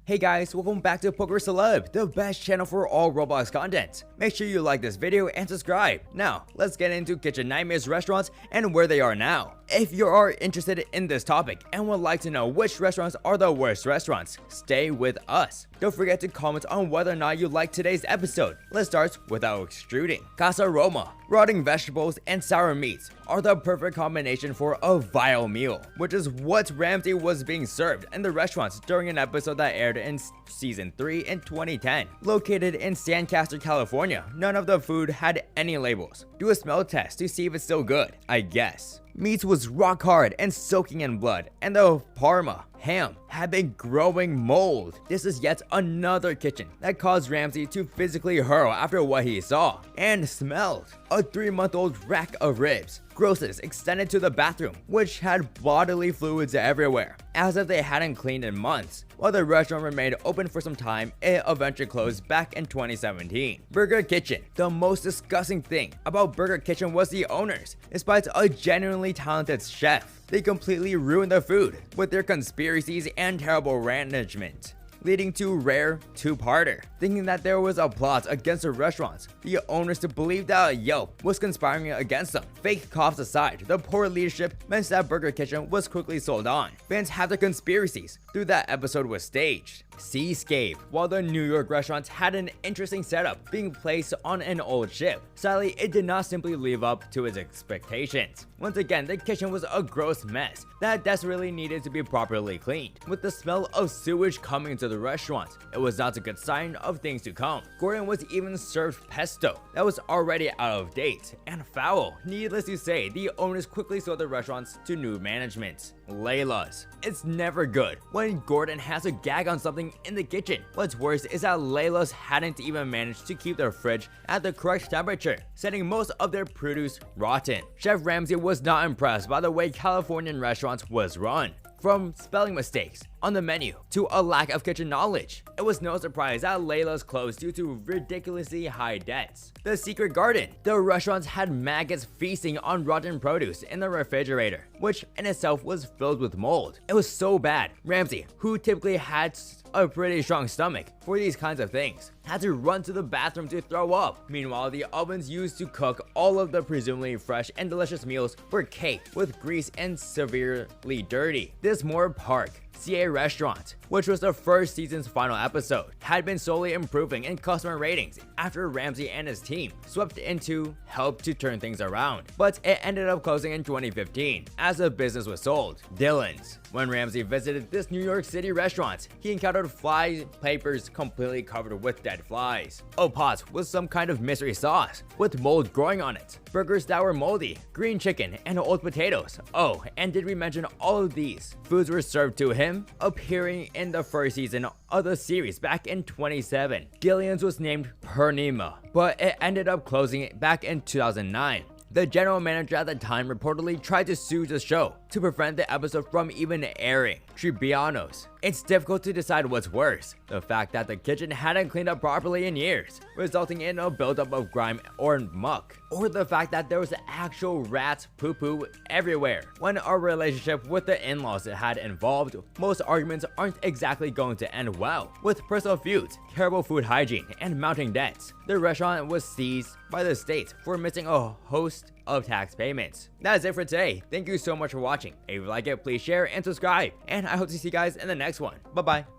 Hey guys, welcome back to Poker Celeb, the best channel for all Roblox content. Make sure you like this video and subscribe. Now, let's get into Kitchen Nightmares restaurants and where they are now. If you are interested in this topic and would like to know which restaurants are the worst restaurants, stay with us. Don't forget to comment on whether or not you like today's episode. Let's start without extruding. Casa Roma. Rotting vegetables and sour meats are the perfect combination for a vile meal, which is what Ramsay was being served in the restaurants during an episode that aired in season 3 in 2010. Located in Lancaster, California, none of the food had any labels. Do a smell test to see if it's still good, I guess. Meat was rock hard and soaking in blood, and the Parma ham had been growing mold. This is yet another kitchen that caused Ramsay to physically hurl after what he saw and smelled. A 3-month-old rack of ribs. Grossness extended to the bathroom, which had bodily fluids everywhere, as if they hadn't cleaned in months. While the restaurant remained open for some time, it eventually closed back in 2017. Burger Kitchen. The most disgusting thing about Burger Kitchen was the owners. Despite a genuinely talented chef, they completely ruined the food with their conspiracies and terrible management, leading to rare two-parter. Thinking that there was a plot against the restaurants, the owners to believe that Yelp was conspiring against them. Fake cops aside, the poor leadership meant that Burger Kitchen was quickly sold on. Fans had their conspiracies through that episode was staged. Seascape. While the New York restaurants had an interesting setup being placed on an old ship, sadly it did not simply live up to its expectations. Once again, the kitchen was a gross mess that desperately needed to be properly cleaned. With the smell of sewage coming into the restaurant, it was not a good sign of things to come. Gordon was even served pesto that was already out of date and foul. Needless to say, the owners quickly sold the restaurants to new management. Lela's. It's never good when Gordon has a gag on something in the kitchen. What's worse is that Lela's hadn't even managed to keep their fridge at the correct temperature, setting most of their produce rotten. Chef Ramsay was not impressed by the way Californian restaurants was run. From spelling mistakes on the menu to a lack of kitchen knowledge, it was no surprise that Lela's closed due to ridiculously high debts. The Secret Garden. The restaurants had maggots feasting on rotten produce in the refrigerator, which in itself was filled with mold. It was so bad, Ramsay, who typically had a pretty strong stomach for these kinds of things, had to run to the bathroom to throw up. Meanwhile, the ovens used to cook all of the presumably fresh and delicious meals were caked with grease and severely dirty. This Moore Park CA restaurant, which was the first season's final episode, had been slowly improving in customer ratings after Ramsay and his team swept in to help to turn things around, but it ended up closing in 2015 as the business was sold. Dillon's. When Ramsay visited this New York City restaurant, he encountered fly papers completely covered with dead flies, a pot with some kind of mystery sauce with mold growing on it, burgers that were moldy, green chicken, and old potatoes. Oh, and did we mention all of these foods were served to him? Appearing in the first season of the series back in 2007, Gillian's was named Purnima, but it ended up closing back in 2009. The general manager at the time reportedly tried to sue the show to prevent the episode from even airing. Trobiano's. It's difficult to decide what's worse, the fact that the kitchen hadn't cleaned up properly in years, resulting in a buildup of grime or muck, or the fact that there was actual rat poo-poo everywhere. When our relationship with the in-laws had involved, most arguments aren't exactly going to end well. With personal feuds, terrible food hygiene, and mounting debts, the restaurant was seized by the state for missing a host of tax payments. That is it for today. Thank you so much for watching. If you like it, please share and subscribe, and I hope to see you guys in the next one. Bye bye.